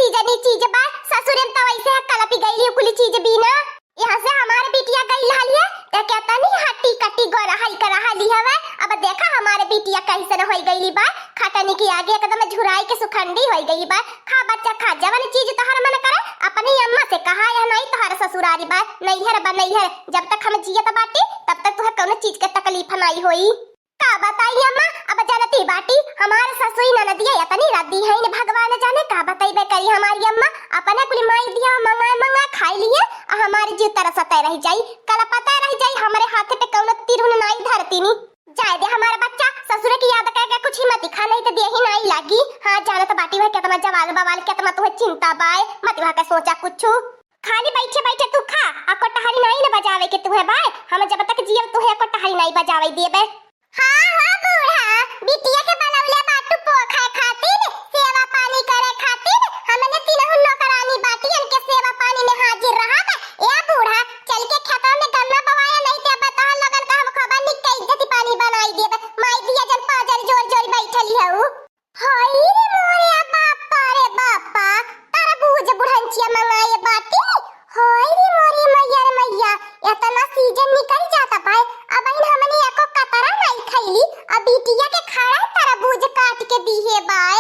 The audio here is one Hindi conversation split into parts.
सीजनी चीज बा ससुरेम तो वैसे है कल पी गई कुली चीज बीना यहाँ से हमारे बिटिया गई हालिए तो कहता नहीं हट्टी कट्टी गोरा हाई करा हाली हवे। अब देखा हमारे बिटिया कैसे न होई गईली बा खटनी की आगे एकदम झुराई के सुखंडी होई गई बा। खा बच्चा खा जवन चीज तोहर मन करे अपनी अम्मा से कहा या नहीं तोहर ससुरारी बा नहीं है बा नहीं है जब तक हम जियत बाटी तब तक तुहे कौनो चीज के तकलीफ नहीं होई। का बताई अम्मा अब जानती बाटी हमारे ससुई ननदिया इतनी रद्दी है इन भगवान जाने का बताइबे करी हमारी अम्मा अपने कुली माई दिया मंगा मंगा खाई लिए हमारी जीव तरसते रह जाई कल पता रह जाई हमारे हाथ पे कौनो तिरुन नहीं धरती नी जाए दे हमारा बच्चा ससुर की याद करके कुछ ही मत खा नहीं तो दे ही नहीं लागी। हाँ जाना तो बाटी भाई कितना जवाल बवाल कितना तुम्हें चिंता बाय मत वहां का सोचा कुछ खाली बैठे बैठे तू खा ako टहरी नहीं न बजावे के तुहे बाय हम जब तक जियब तुहे ako टहरी नहीं बजावे देबे। हाँ हाँ बूढ़ा बिटिया के बनवले बाटू पोखा खातिर सेवा पानी करे खातिर हमने तीनों नौकरानी बाटी इनके सेवा पानी में हाजिर रहा था। ए बूढ़ा चल के खेतों में गन्ना बवाया नहीं ते बता लगन का हम खबर निक इज्जत पानी बनाई देबे माई दिया जल पाजर जोर जोर बैठली है हाय रे मोरे बापा रे बापा तरबूज बुढ़ंचिया मंगाए बाटी हाय रे मोरे मैया रे मैया इतना सीजन निकल जाता भाई अब इन हमने एको कतरा नहीं खैली अब बिटिया के खाड़ा तरबूज काट के दीहे बाय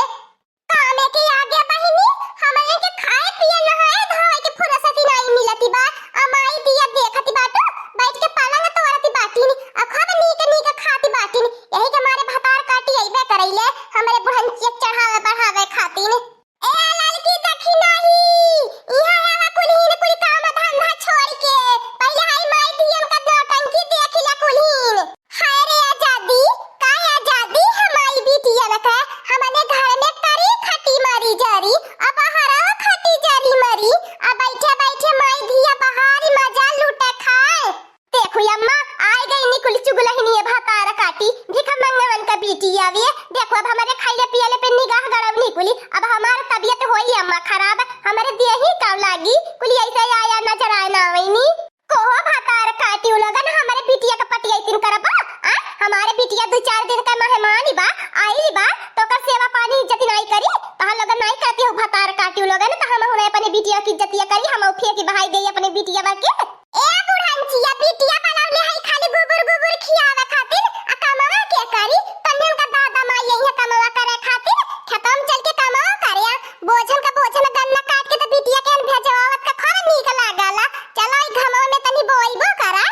कामे के आगे बहिनी हमने के खाए पिए नहाए धावे के फुर्सत नहीं मिलती बा अमाई दिया देखती बाटू बैठ के पलंग तोड़ती बाटी नी अखब नीक नीक खाती बाटी नी यही के मारे भतार काटी आइबे करैले हमरे बुढ़ंचिया चढ़ावे बढ़ावे खाती नी ए लड़की देखी नहीं इहां आवा कुलीन कुली काम धंधा छोड़ के पहले हाई माई दियन का नौटंकी देखिला कुलीन हाय रे आजादी का आजादी हमारी बिटिया न का हमने घर में करी खटी मारी जारी अब हरा खटी जारी मरी अब बैठे बैठे माई दिया बहारी मजा लूटे खाए। देखो अम्मा आई गई निकुल चुगलहिनी भतार काटी भिख मंगवन का बिटिया वे देखो अब हमारे खाइले पियले पे निगाह गड़ब निकुली अब हमार तबीयत होई अम्मा खराब हमारे देह ही काम लागी कुली ऐसे आया नजर आए ना वईनी कोहो भतार काटी लगन हमारे बिटिया का पटिया तीन करबा हमारे बिटिया 2-4 दिन का मेहमान बा आई बा तो कर सेवा पानी इज्जत नहीं करी तहां लगन नहीं करती हो भतार काटी लगन त हम हुने अपने बिटिया की इज्जत करी हम उठे की बहाई गई अपने बिटिया बा के ए बुढ़ंचिया बिटिया बनावले है खाली बुबुर बुबुर खियावा खातिर आ कमावा के करी तन्ने का दादा माई यही कमावा करे खातिर खेतम चल के कमावा करे बोझन का बोझन गन्ना काट के तो बिटिया के भेजवावत का खरा नीक लागला चलो ई घमवा में तनी बोइबो करा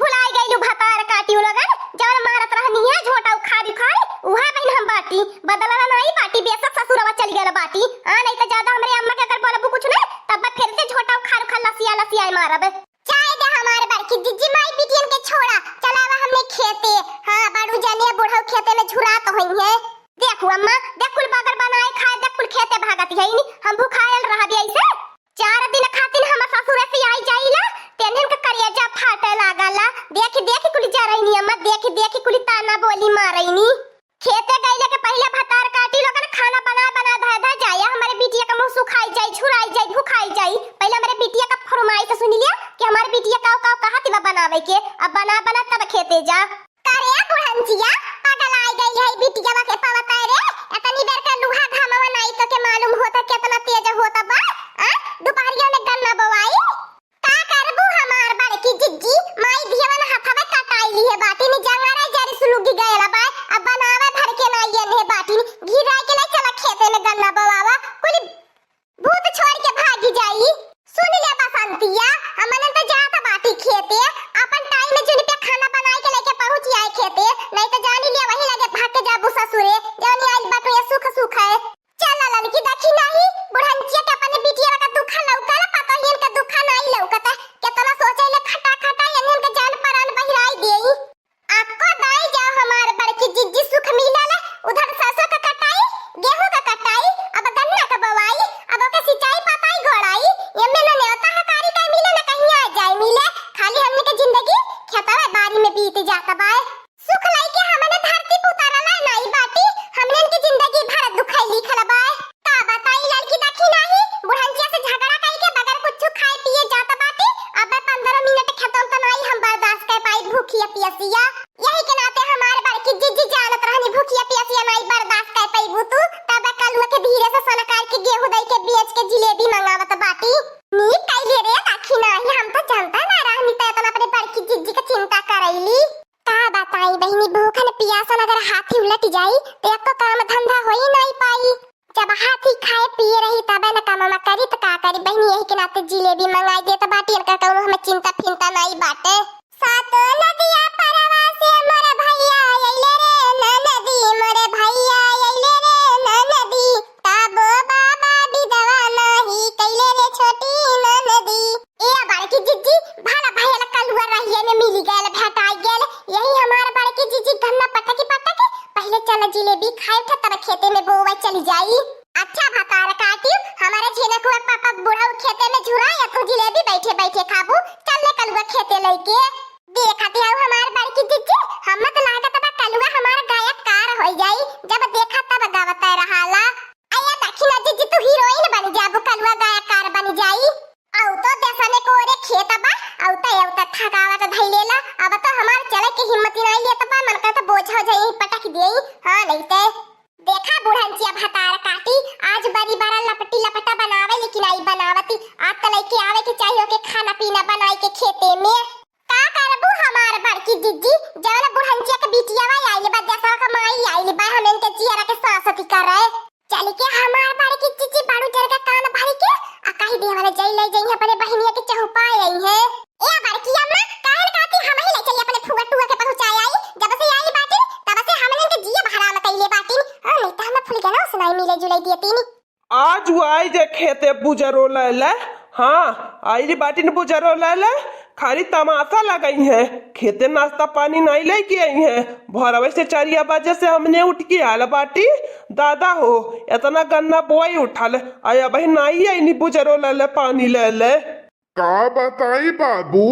भुलाई गइलु भतार काटी लगन जवन मारत रहनी है झोटा उखाड़ी खाड़ी उहा बहन हम बाटी बदलला नहीं बाटी बेशक ससुरवा चल गेल बाटी हां नहीं तो ज्यादा हमरे अम्मा के अगर बोलबू कुछ नहीं तब फिर से झोटा उखाड़ खा लसिया लसिया मारब चाय दे हमारे बड़की जिज्जी माई बिटियन के छोड़ा चलावा हमने खेते हां बाड़ू जाने बुढ़ऊ खेते में झुरा तो होई है देखो अम्मा देखुल बगर बनाए खाए देखुल खेते भागत है नी हम भूखायल रह दे ऐसे 4 दिन खातिर हम ससुर से आई जाइला तेनन का करिया फाटे लागला देखी देखी कुली जा रही नी अम्मा देखी देखी कुली ताना बोली मारईनी खेते गइले के पहले भतार काटी लोगन खाना बना बना धा धा जाया हमारे बिटिया का मुंह सुखाई जाई छुराई जाई भूखाई जाई पहले हमारे बिटिया का फरमाइश सुन लिया कि हमारे बिटिया का कहती बा बनावे के अब बना बना तब खेते जा करे बुढ़ंचिया पागल आई गई है बिटिया के पवता रे इतनी देर का लूहा घामवा नहीं तो के मालूम होता कितना तेज होता बा दोपहरिया में गन्ना बवाई का करबू हमार बड़की जिज्जी माई दियवन हाथवे कटाई ली है बाटी नी जंगारा जारी सुलुगी गयला बा अब बनावे भर के ना ये ने बाटी नी घिराई के ले चला खेते में गन्ना बवावा कुली भूत छोड़ के भागी जाई सुन ले बसंतिया हमने तो जाता बाटी खेते अपन टाइम में जुन पे खाना बनाई के लेके पहुंच आए खेते नहीं तो जानी ले वही लगे भाग के जाबू ससुरे जौनी आई बाटो ये सुख सुख है चल लड़की देखी नहीं बुढ़ंचिया के अपने बिटिया का दुख लौकला पता ही इनका दुख नहीं लौकता कितना सोचे ले खटा खटा इनन के जान परान बहिराई देई आपको दाई जाओ हमार बड़की जिज्जी सुख मिलला उधर सरसों का कटाई गेहूं का कटाई अब गन्ना का बवाई अब ओके सिंचाई पताई घोड़ाई ये सन कार के गेहूं दई के बेच के जिलेबी मंगावत बाटी। नी कइले रे काखी नाही, हम तो जानता ना रहनी त इतना अपने बड़की जिज्जी का चिंता करैली। का बताई बहिनी, भूखन पियासन अगर हाथी उलट जाई तो एको काम धंधा होई नहीं पाई। जब हाथी खाए पिए रही तबे न काममा करी त का करी बहिनी, यही के नाते जिलेबी मंगाई दे त बाटी इनका कौनो हमें चिंता फिंता नहीं बाटे। सातो नदिया परवा से मोरे भैया आइले रे न नदी, मोरे भैया आइले रे न नदी, तब बाबा विधवा नहीं कइले रे छोटी न नदी। ए बड़की जिज्जी भाला भैया कलुआ रहिए में मिली गेल, भेटाई गेल। यही हमार बड़की जिज्जी गन्ना पटकी पटकी पहले चल जिलेबी खाए थे तब खेते में बोवे चली जाई। अच्छा भकार काटी हमारे झिनकुआ पापा बुढ़ऊ खेते में झुराया तो जिलेबी बैठे बैठे खाबू। चल ले कलुआ खेते लेके देखते हैं हमार बड़की जिज्जी, हम तो लागत बा कलुआ हमार गायककार हो जाई। जब देखा तब गावत रहाला। आया दक्षिणा जिज्जी तू हीरोइन बन जाबू, कलुआ गायककार बन जाई। औ तो देसने को रे खेत बा, औ तो थकावट धइलेला। अब तो हमार चले के हिम्मत नहीं लेत बा, मन का तो बोझ हो जाई पटक देई। हां नहीं ते देखा बुढ़नचिया भतार काटी आज बड़ी बड़ा लपटी लपटा बनावे लेकिन आई बनावती। आज तो लेके आवे के चाहिए के खाना पीना बनाई के खेते में। का करबू हमार बड़की जिज्जी, जवन बुढ़नचिया के बिटिया वा आइले बा, जैसा का माई आइले बा, हम इनके जियारा के सासती कर रहे। चल के हमार बड़की जिज्जी बाड़ू जर का कान भरी के आ कहि दे वाले जई ले जई अपने बहनिया के चहुपा आई है। ए बड़की अम्मा काहे काती हम ही ले चली अपने फुआ टुआ के पहुंचाई आई। जब से आई बाटी तब से हमने के जिया भरा में कइले बाटी। हां नहीं त हम फुल गना सुनाई मिले जुलाई दियतीनी। आज वो आई जे खेते बुजरो ले। हाँ आई री बाटी ने बुजरो ले, खाली तमाशा लगाई है। खेते नाश्ता पानी नहीं लेके आई है। भोरवे से 4 बजे से हमने उठ के आल बाटी। दादा हो इतना गन्ना बोई उठल आया भाई नहीं आई नी बुजरो ले पानी ले। का बताई बाबू,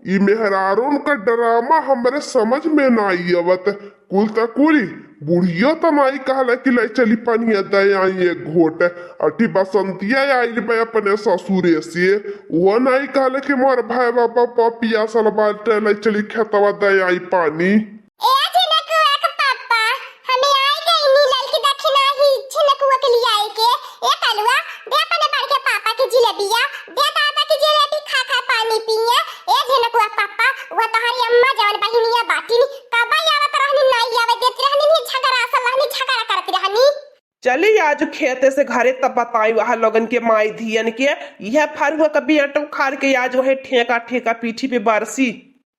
ई मेहरारून का ड्रामा हमरे समझ में नहीं आवत। कुल तकुली बुढ़ियो तो नहीं कहला कि ले चली पनिया दे आई एक घोट। अठी बसंतिया आई बे अपने ससुरे से, वो नहीं कहले कि मोर भाई बाबा पपिया सल बाटे ले चली खेतवा दे आई पानी। ए झिनकुआ के पापा हमें आई गई नी लड़की दक्षिणा ही झिनकुआ के लिए आई के। ए कलुआ दे अपने बड़के पापा की जिलेबिया, दे दादा की जिलेबी खा खा पानी पिए। ए झिनकुआ पापा वो तोहरी अम्मा जवन बहिनिया बाटी नी कबा आवत रहनी नहीं आवे देत रहनी नी झगड़ा असल रहनी झगड़ा करत रहनी। चली आज खेते से घरे तब बताई वहाँ लोगन के माई धियन के यह फरुआ कभी अटो खार के आज वह ठेका ठेका पीठी पे बरसी।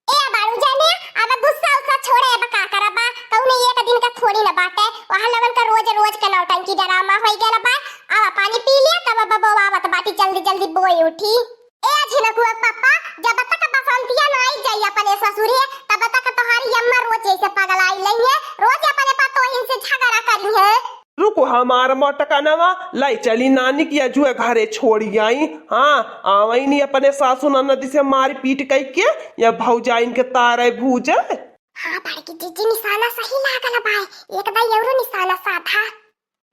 ए बारू जाने अब गुस्सा उसा छोड़े अब का करबा, कौने एक दिन का थोड़ी न बाटे। वहां लोगन का रोज रोज के नौटंकी ड्रामा होई गेल बा। अब पानी पी लिया तब बबो आवत बाटी जल्दी जल्दी बोई उठी। ए झिनकुआ पापा जब तक बसंतिया न आई जाई अपने ससुरे तब तक तोहारी अम्मा रोज ऐसे पागल आई लई है, रोज अपने पतोहिन से झगड़ा करी है। रुको हमार मोटका नवा लाई चली नानी की जुए घरे छोड़ी आई। हाँ आवई नहीं अपने सासू ननदी से मार पीट कई के या भौजाइन के तारे भूज। हाँ बड़की जिज्जी निशाना सही लागल बा, एकदम एवरो निशाना साधा।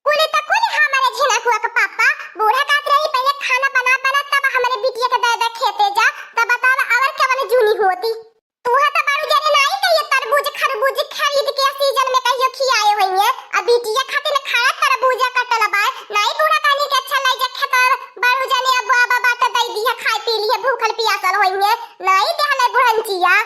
कुले त कुले हमारे झिनकुआ के पापा बूढ़ा कात रही पहले खाना बना तब हमारे बिटिया के दे खेते जा, तब बताव और के वाली जूनी होती। तू है त बारू जरे नहीं के ये तरबूज खरबूज खरीद के सीजन में कहियो खियाए होई है। अब बिटिया खातिर खाया तरबूजा कटल बा, नहीं बूढ़ा कानी के अच्छा लई जा खेत बारू जाने अब बाबा त दई दिया खाए पी लिए भूखल पियासल होई है, नहीं देहले बुढ़नचिया।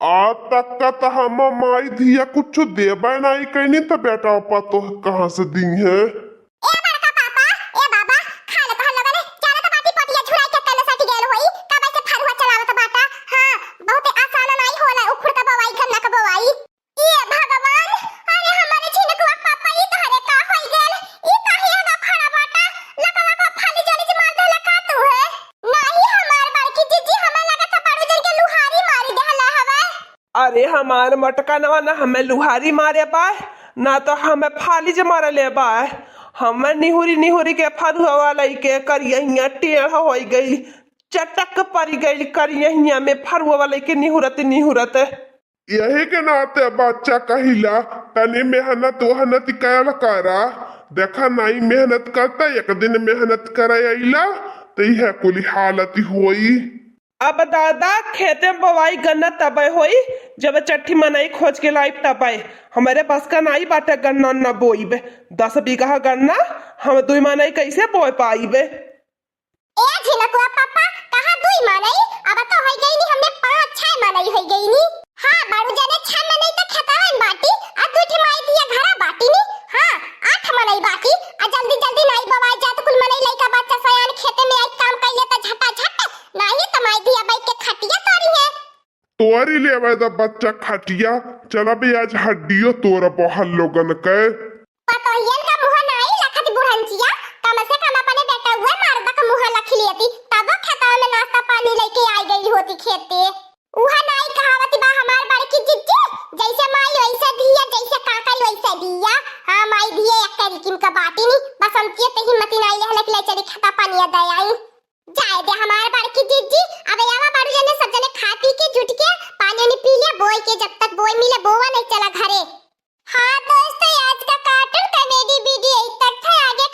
आज तक का तो हम माई धिया कुछ देबा नहीं कहनी तो बेटा पतो कहाँ से दी है। ए बड़का पापा ए बाबा खा ले तो लोगने चले तो बाटी पटिया छुड़ाई के तले सटी गेल होई कब से फरुआ चलावत बाटा। हां बहुत आसान नहीं होला उखड़ का बवाई गन्ना का बवाई। ये भगवान अरे हमारे झिनकुआ पापा ई तो हरे का होई गेल, ई काहे ना खड़ा बाटा लका लका फाली जानी से मार देला का तू है। नहीं हमार बड़की जिज्जी हमें लगा था बारू जन के लुहारी मारी देला हवे। अरे हमार मटका नवा ना हमें लुहारी मारे बाय ना तो हमें फाली जे मारे ले बाय। हमें निहुरी के फरुआ लई के करिया टेढ़ हो गई चटक पड़ गई करिया में फरुआ लई के निहुरत। यही के नाते बच्चा कहिला तनी मेहनत वहनत कैल करा। देखा नहीं मेहनत करता एक दिन मेहनत कराइला तो यह कुल हालत होई। अब दादा खेते बवाई गन्ना तब होई जब चट्ठी मनाई खोज के लाई टपाए हमारे बस का नाई बाटे गन्ना न बोईबे 10 बीघा गन्ना हम 2 मनाई कैसे बोए पाईबे। ए झिनकुआ पापा कहा 2 मनई अब तो हो गई नी हमने 5-6 मनई हो गई नी। हां बारू जाने 6 मनई तो खतावन बाटी आ 2 ठी माई दिया घरा बाटी नी। हां 8 मनई बाकी आ जल्दी जल्दी नाई बवाई जा तो कुल मनई लइका बच्चा सयान खेते में आई काम कइले त झटा झट नाही त माई दिया बाई के खटिया तोरी है। तोरी ले आवे दा बच्चा खटिया चला बे आज हड्डियो तोरा बहल लोगन के पतोहियन का मुंह नाई लखत बुढ़ंचिया कम से कम अपने बेटा हुए मर्द का मुंह लख लेती तब खेतों में नाश्ता पानी लेके आई गई होती खेते। उहा नाई कहावती बा हमार बड़की जिज्जी जैसे माई वैसे दिया जैसे काका वैसे दिया। हां माई दिए एक तरीकिन का बाटी नी बस हम के ते हिम्मत नाई ले हलक ले चली खाता पानी दे आई जाए दे हमार बड़की जिज्जी। अब यावा बारू जने सब जने खा पी के जुट के पानी नी पी ले बोई के जब तक बोई मिले बोवा नहीं चला घरे। हाँ दोस्तों आज का कार्टून कॉमेडी वीडियो तक था। आगे